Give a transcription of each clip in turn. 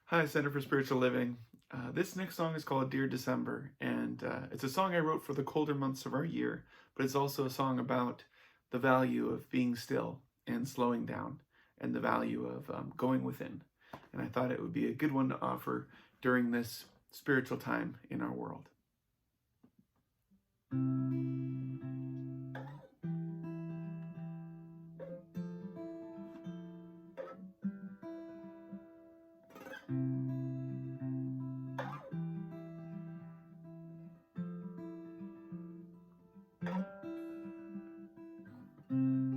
Hi, Center for Spiritual Living. This next song is called Dear December, and it's a song I wrote for the colder months of our year, but it's also a song about the value of being still and slowing down, and the value of going within. And I thought it would be a good one to offer during this spiritual time in our world.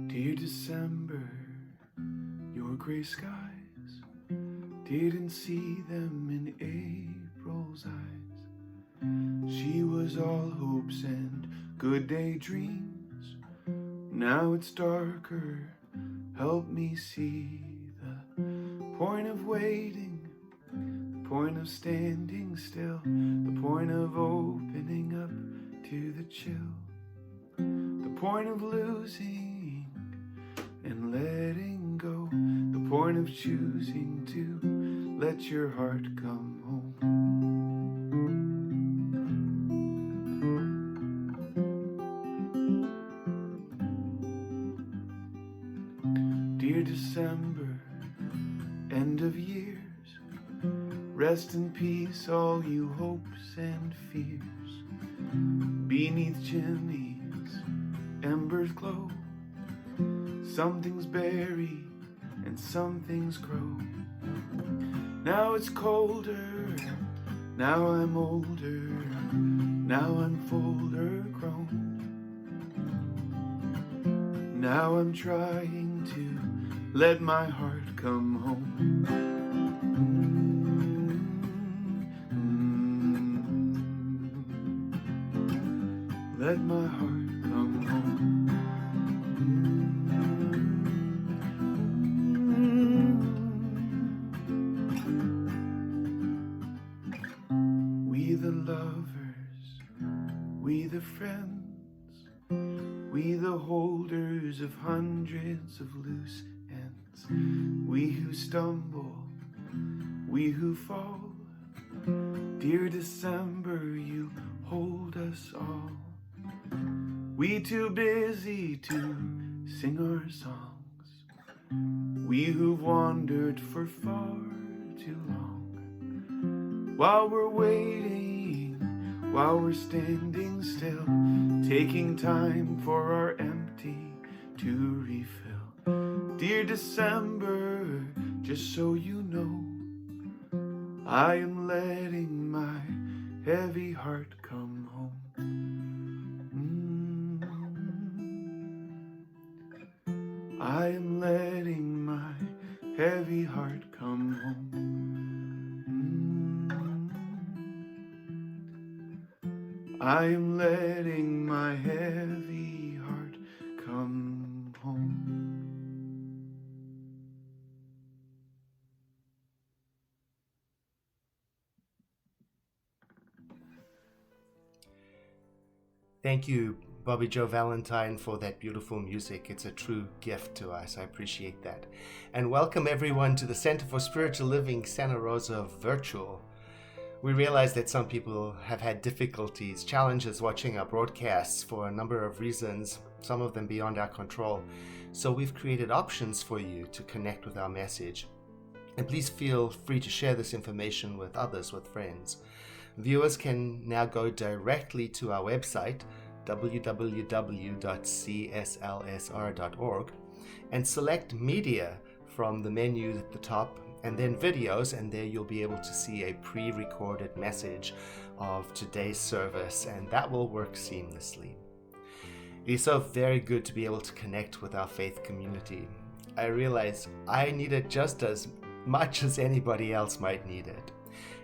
Dear December, your gray skies didn't see them in April's eyes. She was all hopes and good daydreams. Now it's darker, help me see the point of waiting, the point of standing still, the point of opening up to the chill, the point of losing and letting go, the point of choosing to let your heart come home. Dear December, end of years, rest in peace all you hopes and fears. Beneath chimneys, embers glow, some things bury and some things grow. Now it's colder, now I'm older, now I'm fuller grown. Now I'm trying to let my heart come home. Let my heart come home. We the lovers, we the friends, we the holders of hundreds of loose ends, we who stumble, we who fall. Dear December, you hold us all. We too busy to sing our songs, we who've wandered for far too long. While we're waiting, while we're standing still, taking time for our empty to refill. Dear December, just so you know, I am letting my heavy heart come home. I am letting my heavy heart come home. I am letting my heavy heart come home. Thank you, Bobby Joe Valentine, for that beautiful music. It's a true gift to us. I appreciate that. And welcome everyone to the Center for Spiritual Living Santa Rosa Virtual. We realize that some people have had difficulties, challenges watching our broadcasts for a number of reasons, some of them beyond our control. So we've created options for you to connect with our message. And please feel free to share this information with others, with friends. Viewers can now go directly to our website, www.cslsr.org, and select Media from the menu at the top, and then Videos, and there you'll be able to see a pre-recorded message of today's service, and that will work seamlessly. It is so very good to be able to connect with our faith community. I realize I need it just as much as anybody else might need it.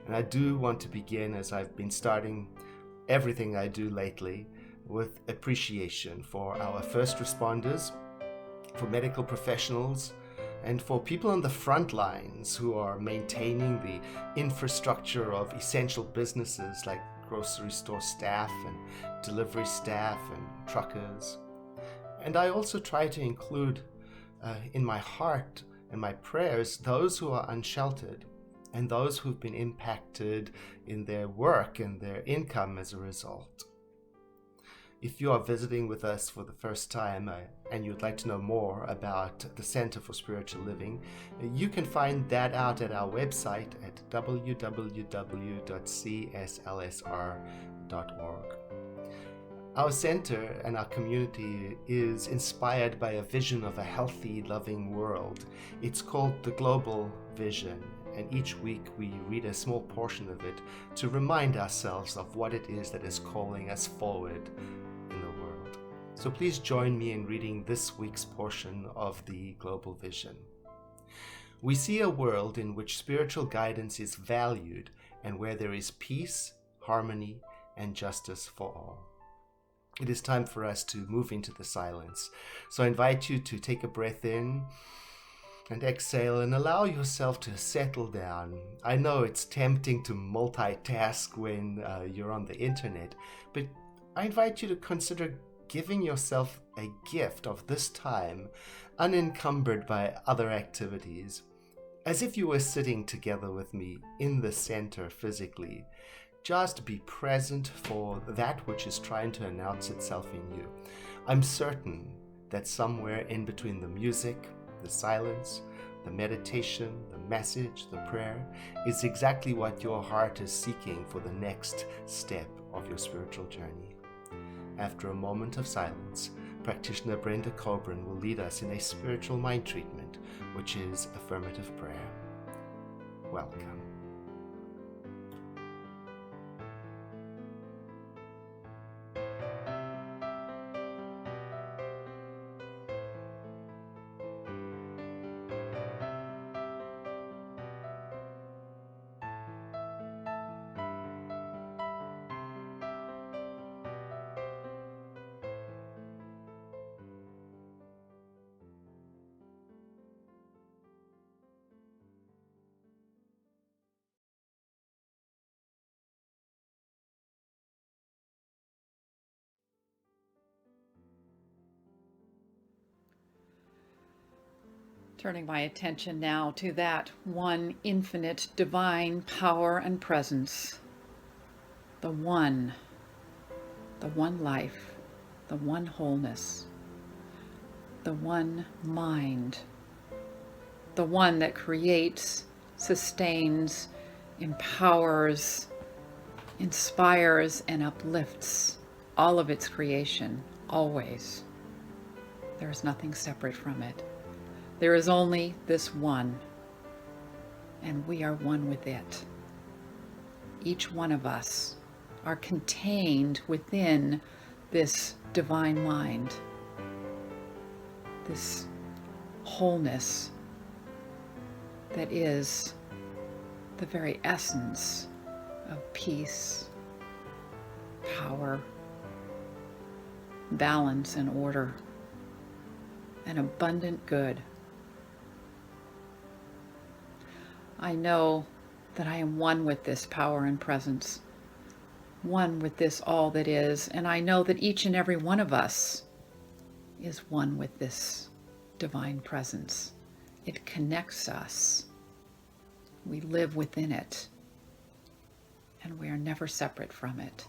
And I do want to begin, as I've been starting everything I do lately, with appreciation for our first responders, for medical professionals, and for people on the front lines who are maintaining the infrastructure of essential businesses like grocery store staff and delivery staff and truckers. And I also try to include in my heart and my prayers those who are unsheltered and those who've been impacted in their work and their income as a result. If you are visiting with us for the first time and you'd like to know more about the Center for Spiritual Living, you can find that out at our website at www.cslsr.org. Our center and our community is inspired by a vision of a healthy, loving world. It's called the Global Vision, and each week we read a small portion of it to remind ourselves of what it is that is calling us forward in the world. So please join me in reading this week's portion of the Global Vision. We see a world in which spiritual guidance is valued and where there is peace, harmony, and justice for all. It is time for us to move into the silence. So I invite you to take a breath in and exhale and allow yourself to settle down. I know it's tempting to multitask when you're on the internet, but I invite you to consider giving yourself a gift of this time, unencumbered by other activities, as if you were sitting together with me in the center physically. Just be present for that which is trying to announce itself in you. I'm certain that somewhere in between the music, the silence, the meditation, the message, the prayer, is exactly what your heart is seeking for the next step of your spiritual journey. After a moment of silence, practitioner Brenda Coburn will lead us in a spiritual mind treatment, which is affirmative prayer. Welcome. Turning my attention now to that one infinite divine power and presence, the one life, the one wholeness, the one mind, the one that creates, sustains, empowers, inspires, and uplifts all of its creation, always. There is nothing separate from it. There is only this one, and we are one with it. Each one of us are contained within this divine mind, this wholeness that is the very essence of peace, power, balance, and order, and abundant good. I know that I am one with this power and presence, one with this all that is, and I know that each and every one of us is one with this divine presence. It connects us. We live within it, and we are never separate from it.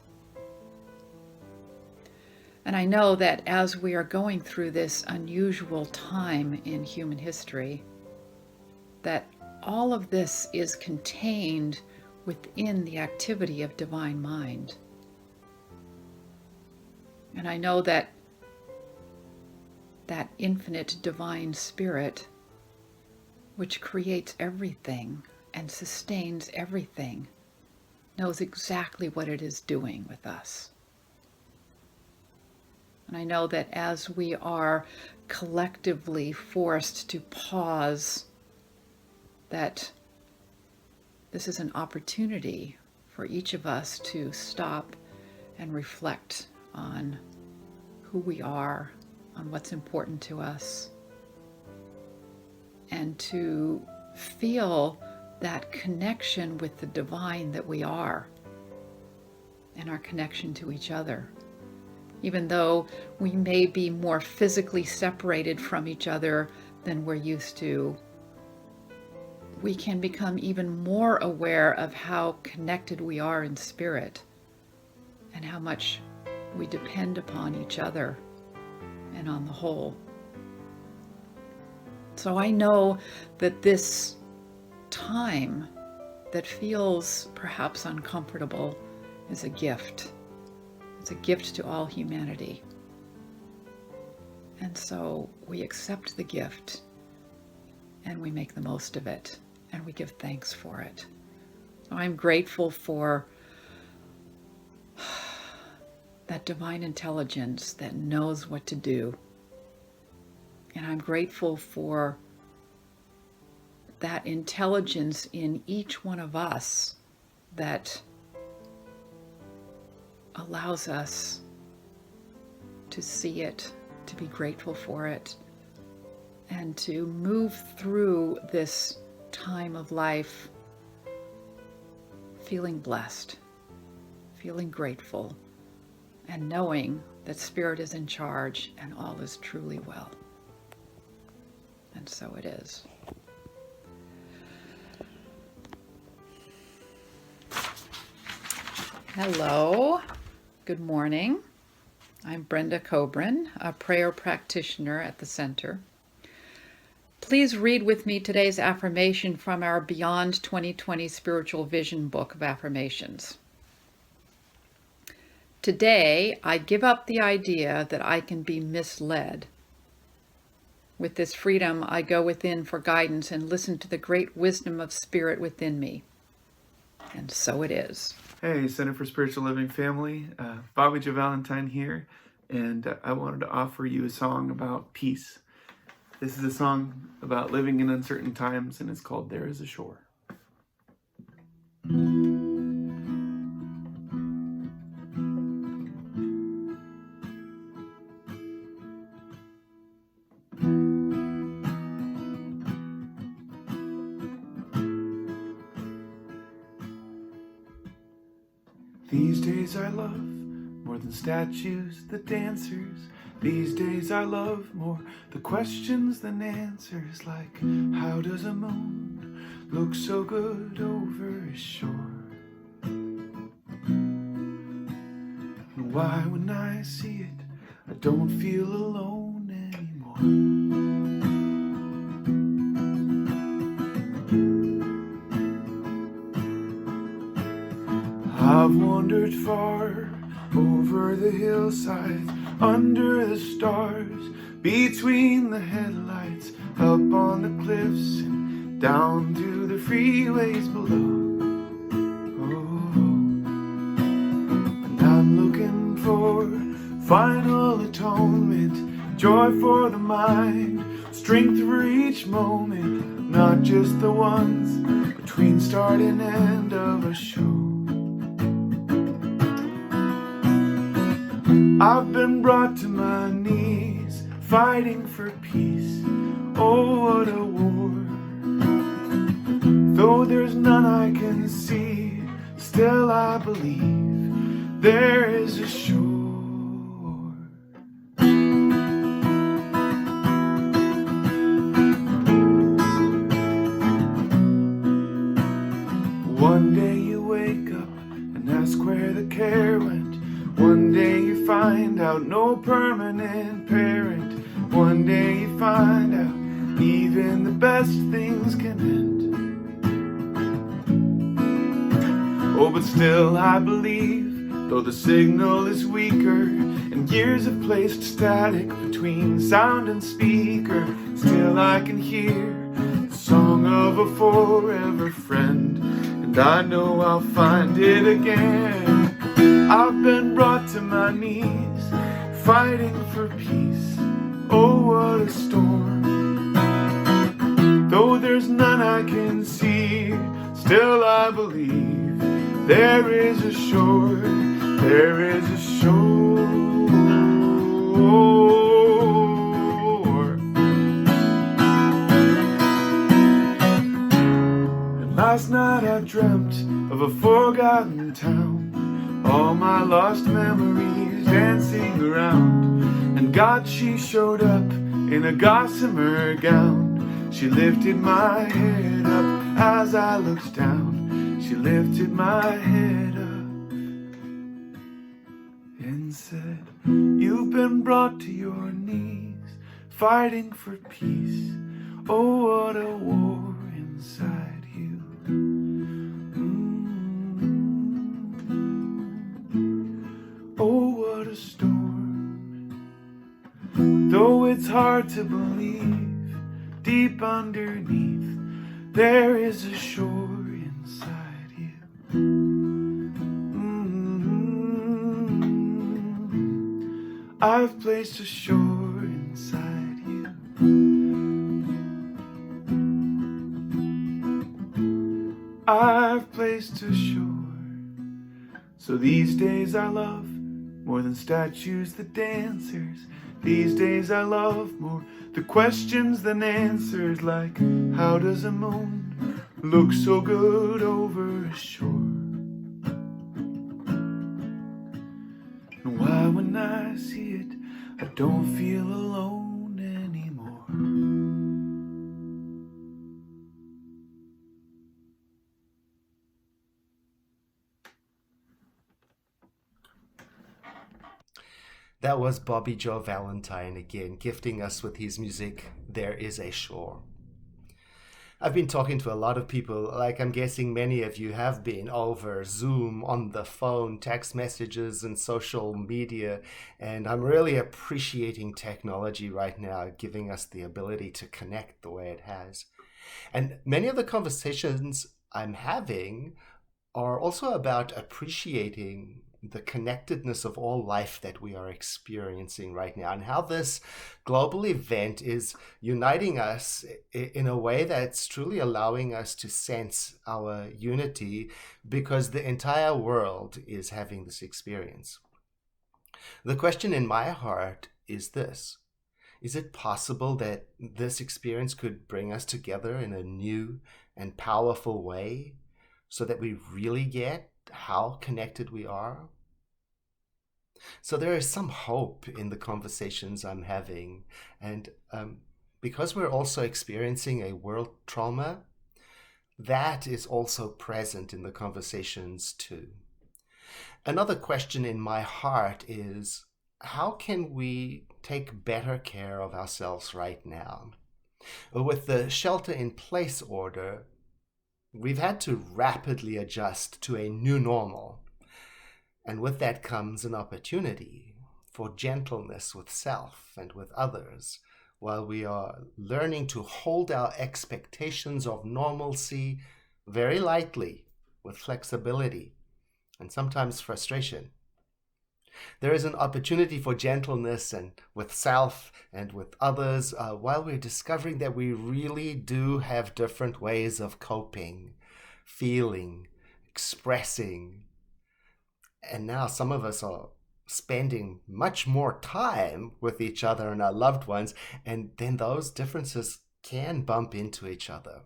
And I know that as we are going through this unusual time in human history, that all of this is contained within the activity of divine mind. And I know that that infinite divine spirit, which creates everything and sustains everything, knows exactly what it is doing with us. And I know that as we are collectively forced to pause, that this is an opportunity for each of us to stop and reflect on who we are, on what's important to us, and to feel that connection with the divine that we are, and our connection to each other. Even though we may be more physically separated from each other than we're used to, we can become even more aware of how connected we are in spirit and how much we depend upon each other and on the whole. So I know that this time that feels perhaps uncomfortable is a gift. It's a gift to all humanity. And so we accept the gift and we make the most of it and we give thanks for it. So I'm grateful for that divine intelligence that knows what to do. And I'm grateful for that intelligence in each one of us that allows us to see it, to be grateful for it, and to move through this time of life feeling blessed, feeling grateful, and knowing that Spirit is in charge and all is truly well. And so it is. Hello, good morning. I'm Brenda Coburn, a prayer practitioner at the Center. Please read with me today's affirmation from our Beyond 2020 Spiritual Vision book of affirmations. Today, I give up the idea that I can be misled. With this freedom, I go within for guidance and listen to the great wisdom of Spirit within me. And so it is. Hey, Center for Spiritual Living family, Bobby J. Valentine here, and I wanted to offer you a song about peace. This is a song about living in uncertain times, and it's called There Is a Shore. These days I love more than statues, the dancers. These days I love more the questions than answers, like how does a moon look so good over a shore? And why when I see it I don't feel alone anymore? I've wandered far over the hillsides, under the stars, between the headlights, up on the cliffs and down to the freeways below. Oh, and I'm looking for final atonement, joy for the mind, strength for each moment, not just the ones between start and end of a show. I've been brought to my knees, fighting for peace. Oh, what a war. Though there's none I can see, still I believe there is a shore. One day you wake up and ask where the care went. One day you find out no permanent parent. One day you find out even the best things can end. Oh, but still I believe, though the signal is weaker and years have placed static between sound and speaker, still I can hear the song of a forever friend, and I know I'll find it again. I've been brought to my knees, fighting for peace. Oh, what a storm. Though there's none I can see, still I believe there is a shore, there is a shore. And last night I dreamt of a forgotten town, all my lost memories dancing around. And God, she showed up in a gossamer gown. She lifted my head up as I looked down, she lifted my head up and said, "You've been brought to your knees, fighting for peace. Oh, what a war inside you. Oh, what a storm. Though it's hard to believe, deep underneath there is a shore inside you. I've placed a shore inside you. I've placed a shore. So these days I love more than statues, the dancers. These days I love more the questions than answers, like how does a moon look so good over a shore? And why when I see it I don't feel alone anymore? That was Bobby Joe Valentine again, gifting us with his music, There Is a Shore. I've been talking to a lot of people, like I'm guessing many of you have been, over Zoom, on the phone, text messages, and social media, and I'm really appreciating technology right now, giving us the ability to connect the way it has. And many of the conversations I'm having are also about appreciating the connectedness of all life that we are experiencing right now, and how this global event is uniting us in a way that's truly allowing us to sense our unity, because the entire world is having this experience. The question in my heart is this: is it possible that this experience could bring us together in a new and powerful way, so that we really get how connected we are? So there is some hope in the conversations I'm having. And because we're also experiencing a world trauma, that is also present in the conversations too. Another question in my heart is, how can we take better care of ourselves right now? With the shelter-in-place order, we've had to rapidly adjust to a new normal. And with that comes an opportunity for gentleness with self and with others, while we are learning to hold our expectations of normalcy very lightly, with flexibility and sometimes frustration. There is an opportunity for gentleness and with self and with others, while we're discovering that we really do have different ways of coping, feeling, expressing. And now some of us are spending much more time with each other and our loved ones, and then those differences can bump into each other.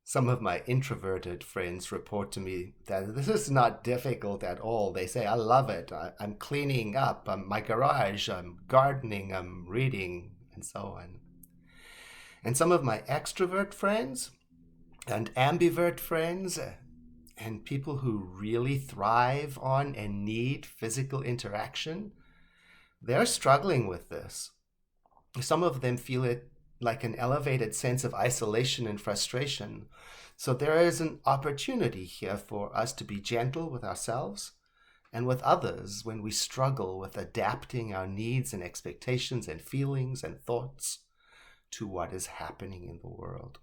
Some of my introverted friends report to me that this is not difficult at all. They say, "I love it. I'm cleaning up my garage, I'm gardening, I'm reading," and so on. And some of my extrovert friends and ambivert friends and people who really thrive on and need physical interaction, they're struggling with this. Some of them feel it like an elevated sense of isolation and frustration. So there is an opportunity here for us to be gentle with ourselves and with others when we struggle with adapting our needs and expectations and feelings and thoughts to what is happening in the world.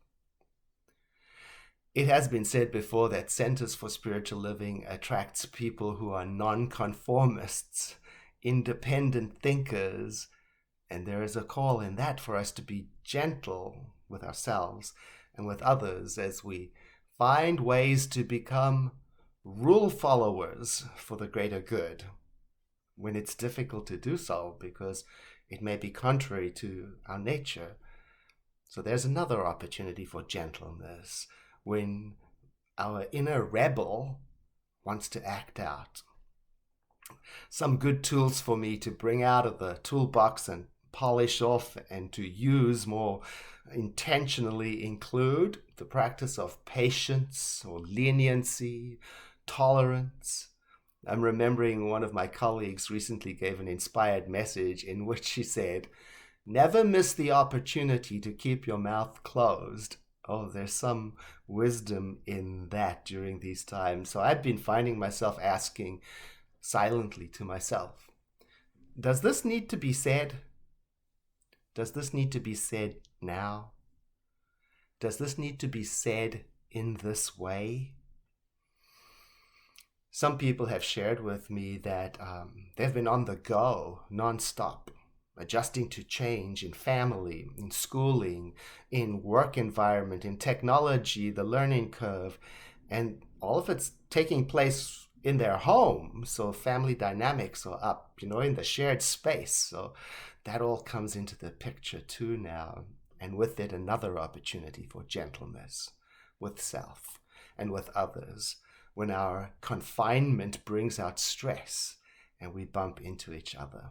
It has been said before that Centers for Spiritual Living attracts people who are nonconformists, independent thinkers, and there is a call in that for us to be gentle with ourselves and with others as we find ways to become rule followers for the greater good, when it's difficult to do so because it may be contrary to our nature. So there's another opportunity for gentleness when our inner rebel wants to act out. Some good tools for me to bring out of the toolbox and polish off and to use more intentionally include the practice of patience or leniency, tolerance. I'm remembering one of my colleagues recently gave an inspired message in which she said, "Never miss the opportunity to keep your mouth closed." Oh, there's some wisdom in that during these times. So I've been finding myself asking silently to myself, does this need to be said? Does this need to be said now? Does this need to be said in this way? Some people have shared with me that they've been on the go nonstop, adjusting to change in family, in schooling, in work environment, in technology, the learning curve, and all of it's taking place in their home. So family dynamics are up, in the shared space. So that all comes into the picture too now. And with it, another opportunity for gentleness with self and with others when our confinement brings out stress and we bump into each other.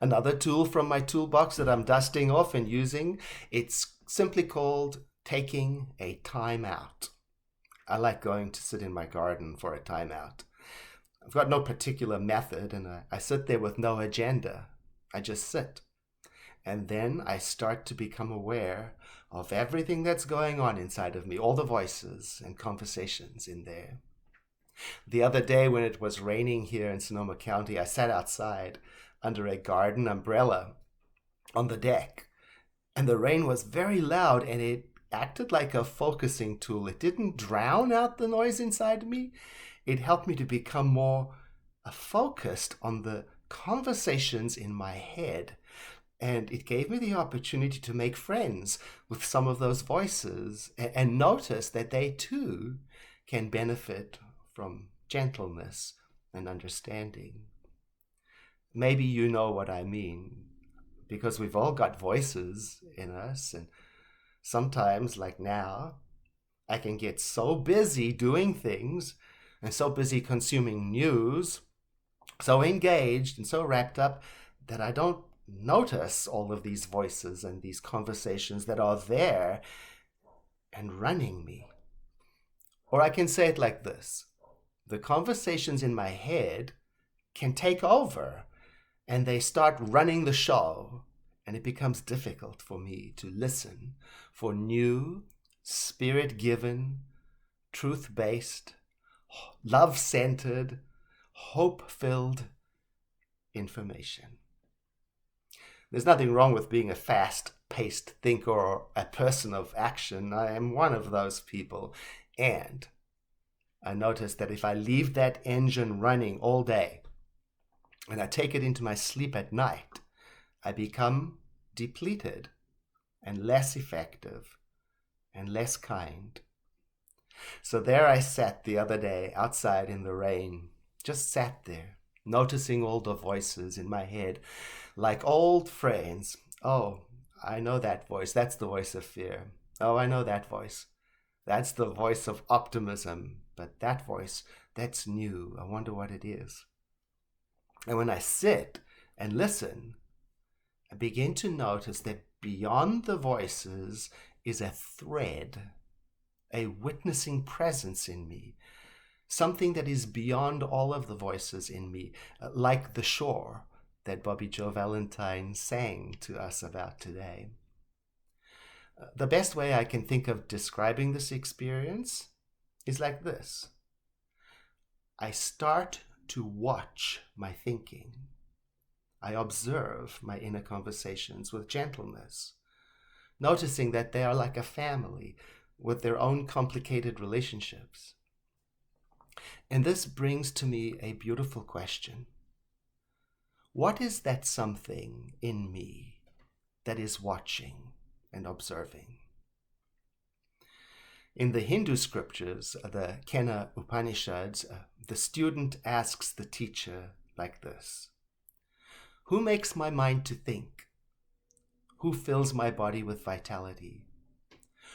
Another tool from my toolbox that I'm dusting off and using, it's simply called taking a time out. I like going to sit in my garden for a time out. I've got no particular method, and I sit there with no agenda. I just sit. And then I start to become aware of everything that's going on inside of me, all the voices and conversations in there. The other day when it was raining here in Sonoma County, I sat outside under a garden umbrella on the deck, and the rain was very loud and it acted like a focusing tool. It didn't drown out the noise inside me. It helped me to become more focused on the conversations in my head. And it gave me the opportunity to make friends with some of those voices and notice that they too can benefit from gentleness and understanding. Maybe you know what I mean, because we've all got voices in us, and sometimes, like now, I can get so busy doing things and so busy consuming news, so engaged and so wrapped up that I don't notice all of these voices and these conversations that are there and running me. Or I can say it like this: the conversations in my head can take over and they start running the show, and it becomes difficult for me to listen for new, spirit-given, truth-based, love-centered, hope-filled information. There's nothing wrong with being a fast-paced thinker or a person of action. I am one of those people. And I notice that if I leave that engine running all day and I take it into my sleep at night, I become depleted and less effective and less kind. So there I sat the other day outside in the rain, just sat there, noticing all the voices in my head like old friends. Oh, I know that voice. That's the voice of fear. Oh, I know that voice. That's the voice of optimism. But that voice, that's new. I wonder what it is. And when I sit and listen, I begin to notice that beyond the voices is a thread, a witnessing presence in me, something that is beyond all of the voices in me, like the shore that Bobby Joe Valentine sang to us about today. The best way I can think of describing this experience is like this. I start to watch my thinking. I observe my inner conversations with gentleness, noticing that they are like a family with their own complicated relationships. And this brings to me a beautiful question. What is that something in me that is watching and observing? In the Hindu scriptures, the Kena Upanishads, the student asks the teacher like this: who makes my mind to think? Who fills my body with vitality?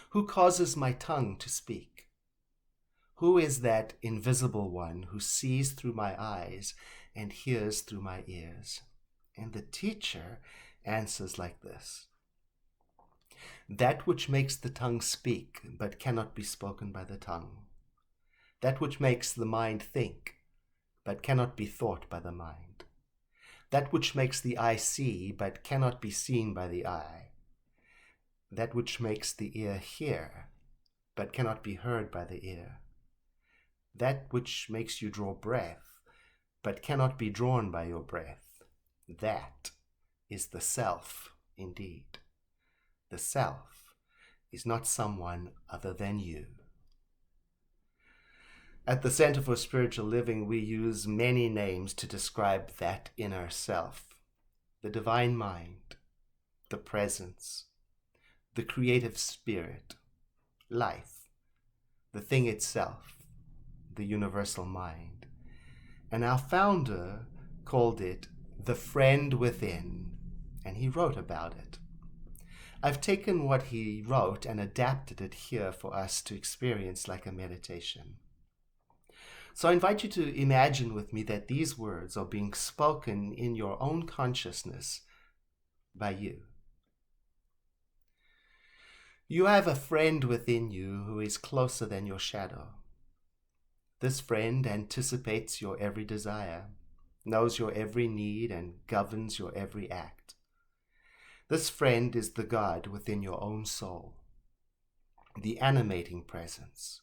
Who causes my tongue to speak? Who is that invisible one who sees through my eyes and hears through my ears? And the teacher answers like this: that which makes the tongue speak, but cannot be spoken by the tongue, that which makes the mind think, but cannot be thought by the mind, that which makes the eye see, but cannot be seen by the eye, that which makes the ear hear, but cannot be heard by the ear, that which makes you draw breath, but cannot be drawn by your breath, that is the self indeed. The self is not someone other than you. At the Center for Spiritual Living, we use many names to describe that inner self: the divine mind, the presence, the creative spirit, life, the thing itself, the universal mind. And our founder called it the friend within, and he wrote about it. I've taken what he wrote and adapted it here for us to experience like a meditation. So I invite you to imagine with me that these words are being spoken in your own consciousness by you. You have a friend within you who is closer than your shadow. This friend anticipates your every desire, knows your every need, and governs your every act. This friend is the God within your own soul, the animating presence.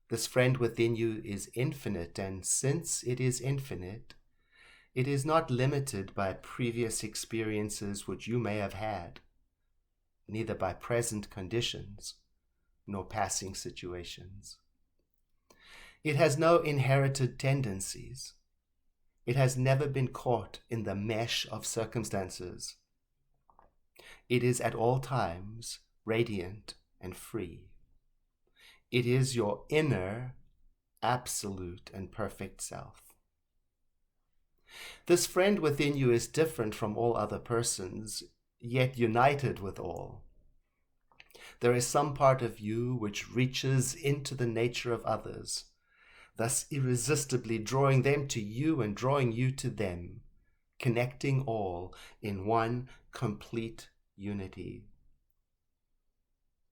This friend within you is infinite, and since it is infinite, it is not limited by previous experiences which you may have had, neither by present conditions, nor passing situations. It has no inherited tendencies. It has never been caught in the mesh of circumstances. It is at all times radiant and free. It is your inner, absolute, and perfect self. This friend within you is different from all other persons, yet united with all. There is some part of you which reaches into the nature of others, thus irresistibly drawing them to you and drawing you to them, connecting all in one complete unity.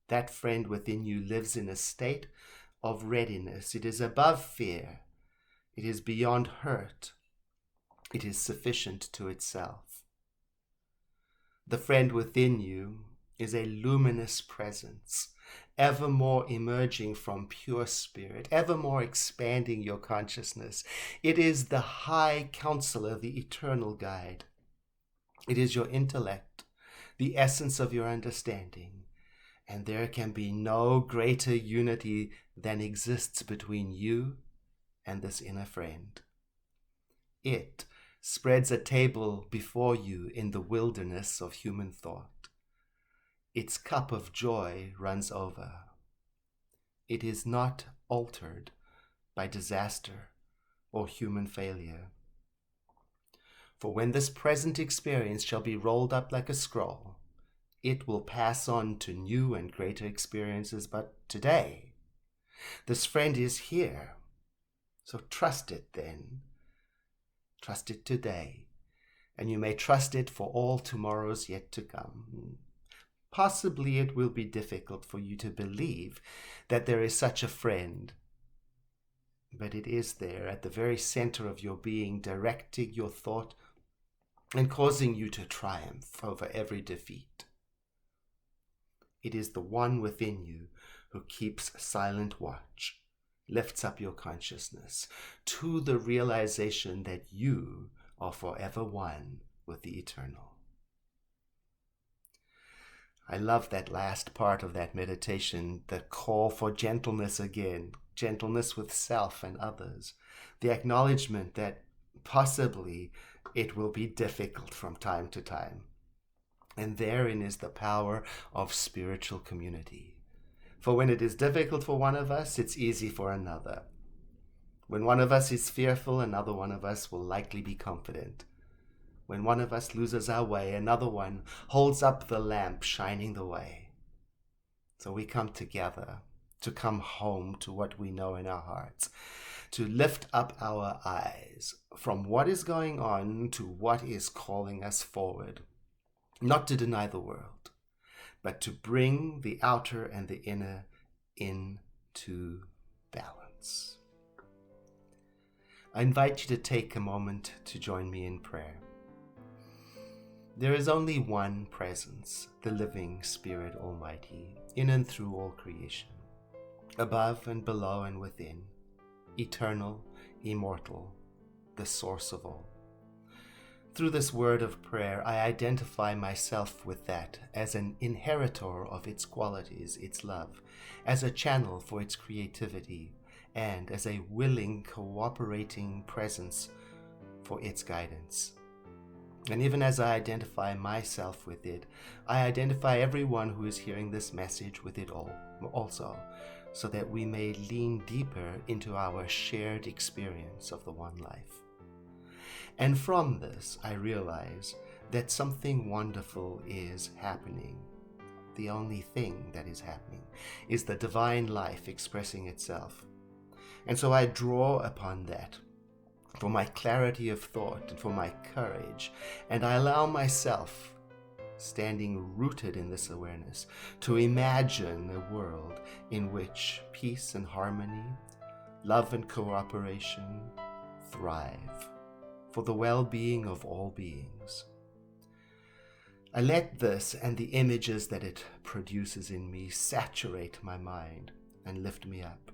That friend within you lives in a state of readiness. It is above fear. It is beyond hurt. It is sufficient to itself. The friend within you is a luminous presence, ever more emerging from pure spirit, ever more expanding your consciousness. It is the high counselor, the eternal guide. It is your intellect, the essence of your understanding, and there can be no greater unity than exists between you and this inner friend. It spreads a table before you in the wilderness of human thought. Its cup of joy runs over. It is not altered by disaster or human failure. For when this present experience shall be rolled up like a scroll, it will pass on to new and greater experiences. But today, this friend is here. So trust it then. Trust it today. And you may trust it for all tomorrows yet to come. Possibly it will be difficult for you to believe that there is such a friend. But it is there at the very center of your being, directing your thought and causing you to triumph over every defeat. It is the one within you who keeps silent watch, lifts up your consciousness to the realization that you are forever one with the eternal. I love that last part of that meditation, the call for gentleness again, gentleness with self and others, the acknowledgement that possibly it will be difficult from time to time. And therein is the power of spiritual community. For when it is difficult for one of us, it's easy for another. When one of us is fearful, another one of us will likely be confident. When one of us loses our way, another one holds up the lamp shining the way. So we come together to come home to what we know in our hearts, to lift up our eyes from what is going on to what is calling us forward, not to deny the world, but to bring the outer and the inner into balance. I invite you to take a moment to join me in prayer. There is only one presence, the living Spirit Almighty, in and through all creation, above and below and within, eternal, immortal, the source of all. Through this word of prayer, I identify myself with that as an inheritor of its qualities, its love, as a channel for its creativity, and as a willing, cooperating presence for its guidance. And even as I identify myself with it, I identify everyone who is hearing this message with it also, so that we may lean deeper into our shared experience of the one life. And from this, I realize that something wonderful is happening. The only thing that is happening is the divine life expressing itself. And so I draw upon that for my clarity of thought and for my courage, and I allow myself, standing rooted in this awareness, to imagine a world in which peace and harmony, love and cooperation thrive for the well-being of all beings. I let this and the images that it produces in me saturate my mind and lift me up.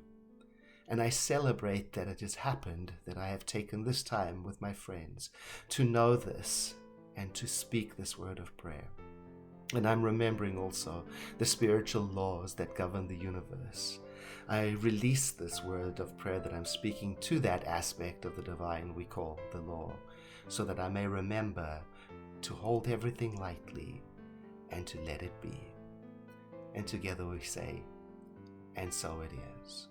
And I celebrate that it has happened, that I have taken this time with my friends to know this and to speak this word of prayer. And I'm remembering also the spiritual laws that govern the universe. I release this word of prayer that I'm speaking to that aspect of the divine we call the law, so that I may remember to hold everything lightly and to let it be. And together we say, and so it is.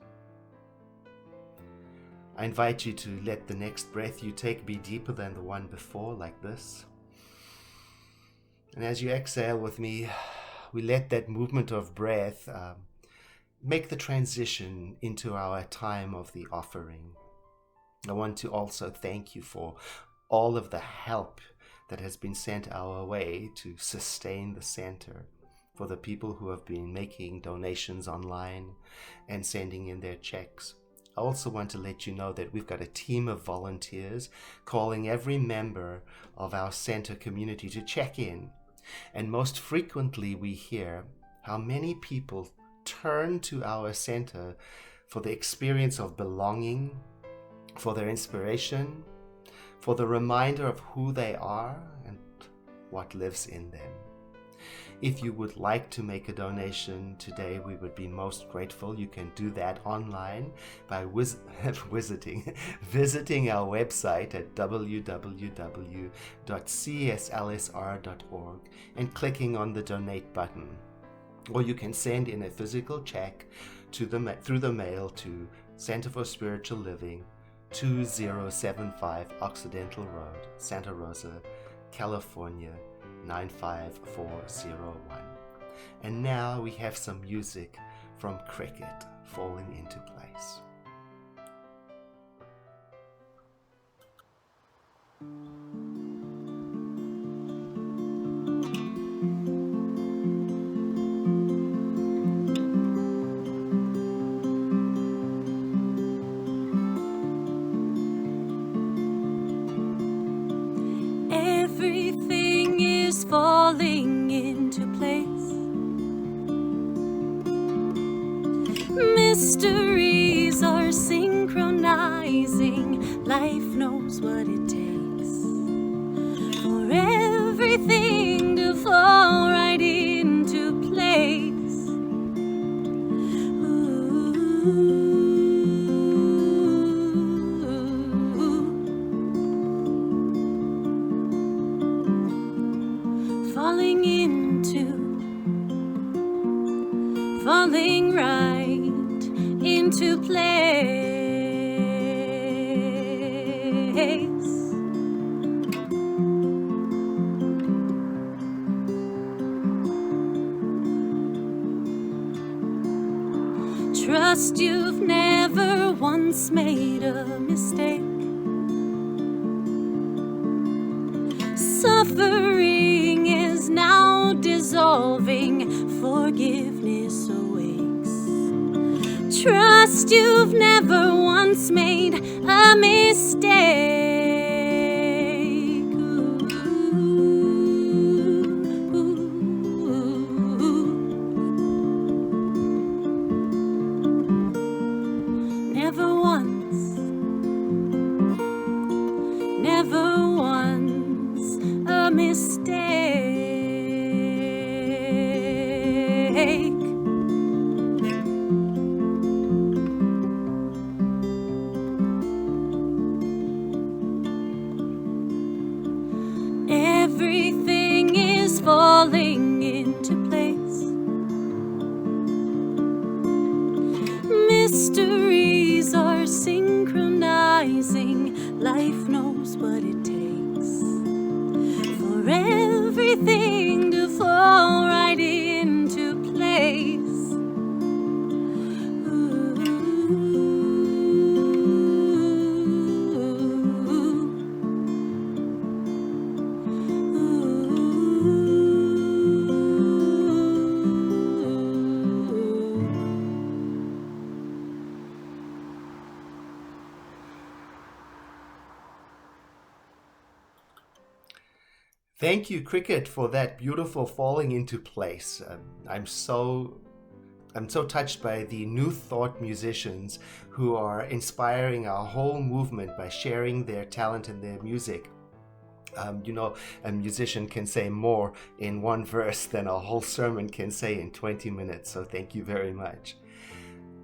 I invite you to let the next breath you take be deeper than the one before, like this. And as you exhale with me, we let that movement of breath make the transition into our time of the offering. I want to also thank you for all of the help that has been sent our way to sustain the center, for the people who have been making donations online and sending in their checks. I also want to let you know that we've got a team of volunteers calling every member of our center community to check in. And most frequently we hear how many people turn to our center for the experience of belonging, for their inspiration, for the reminder of who they are and what lives in them. If you would like to make a donation today, we would be most grateful. You can do that online by visiting our website at www.cslsr.org and clicking on the donate button. Or you can send in a physical check through the mail to Center for Spiritual Living, 2075 Occidental Road, Santa Rosa, California, 95401. And now we have some music from Cricket falling into place. Everything is falling into place. Mysteries are synchronizing. Life knows what it takes for everything to fall right into place. Falling right into place. Trust you've never once made a mistake. Suffering is now dissolving, forgiveness awakes. Trust you've never once made a mistake. Never once, never once a mistake. Everything is falling into place. Mysteries are synchronizing. Life knows what it takes for everything to fall right into place. Thank you, Cricket, for that beautiful falling into place. I'm so touched by the New Thought musicians who are inspiring our whole movement by sharing their talent and their music. A musician can say more in one verse than a whole sermon can say in 20 minutes, so thank you very much.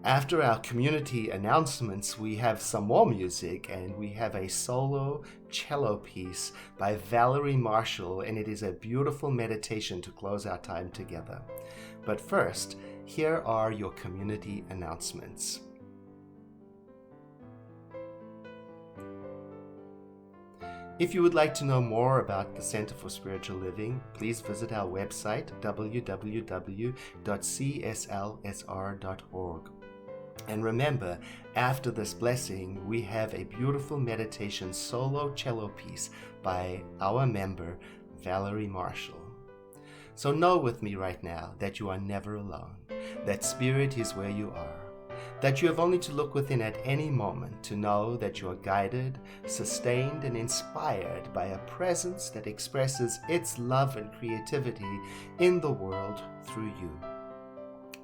After our community announcements, we have some more music, and we have a solo cello piece by Valerie Marshall, and it is a beautiful meditation to close our time together. But first, here are your community announcements. If you would like to know more about the Center for Spiritual Living, please visit our website, www.cslsr.org. And remember, after this blessing, we have a beautiful meditation solo cello piece by our member, Valerie Marshall. So know with me right now that you are never alone, that Spirit is where you are, that you have only to look within at any moment to know that you are guided, sustained, and inspired by a presence that expresses its love and creativity in the world through you.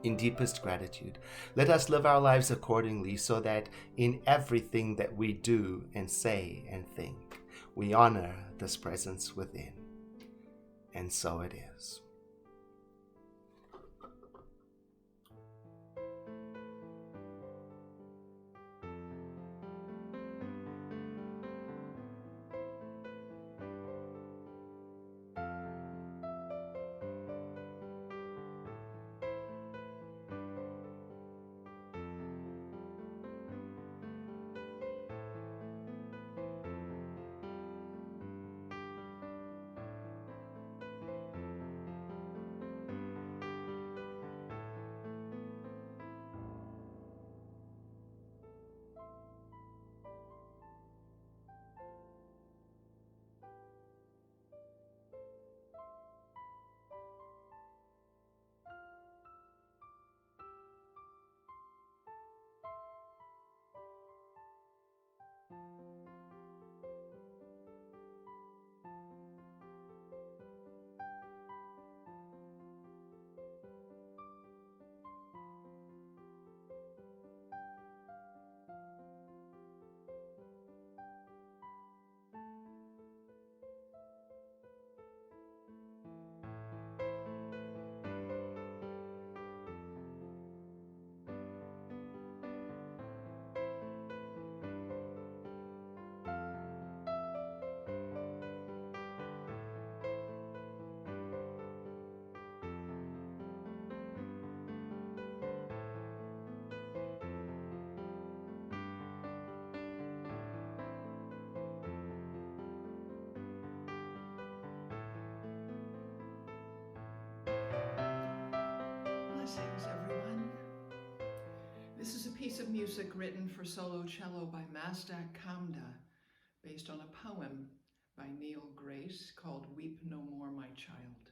In deepest gratitude, let us live our lives accordingly so that in everything that we do and say and think, we honor this presence within. And so it is. Blessings, everyone. This is a piece of music written for solo cello by Mastak Kamda, based on a poem by Neil Grace called Weep No More, My Child.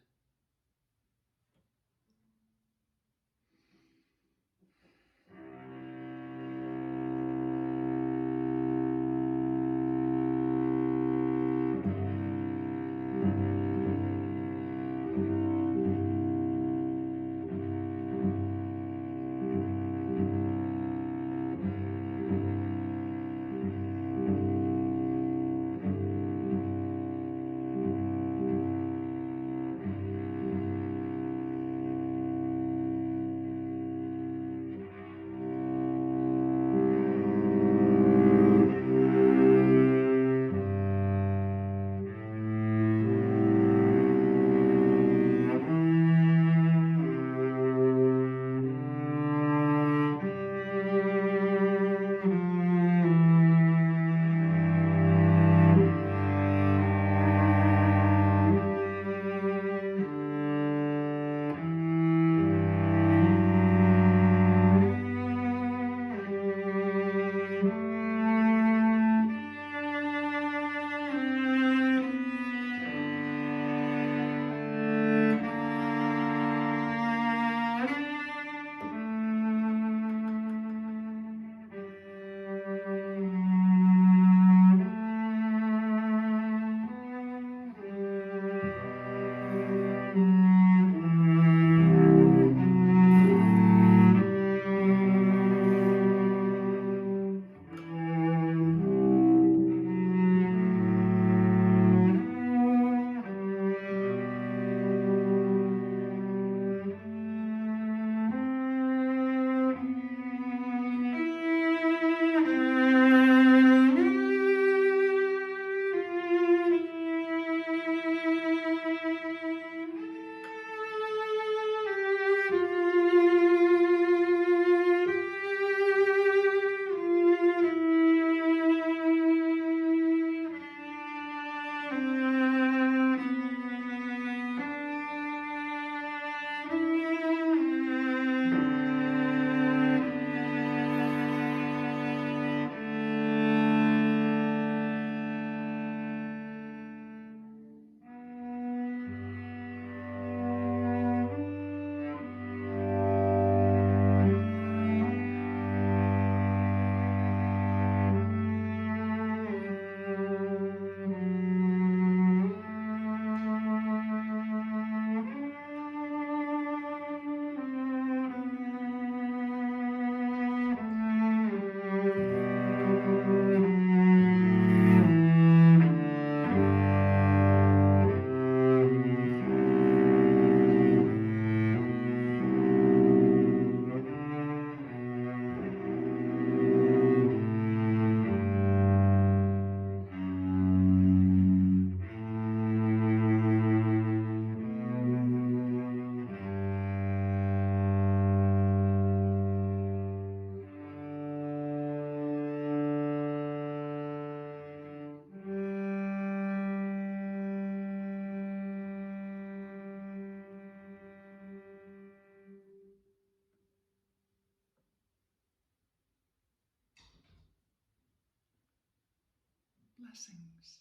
Blessings.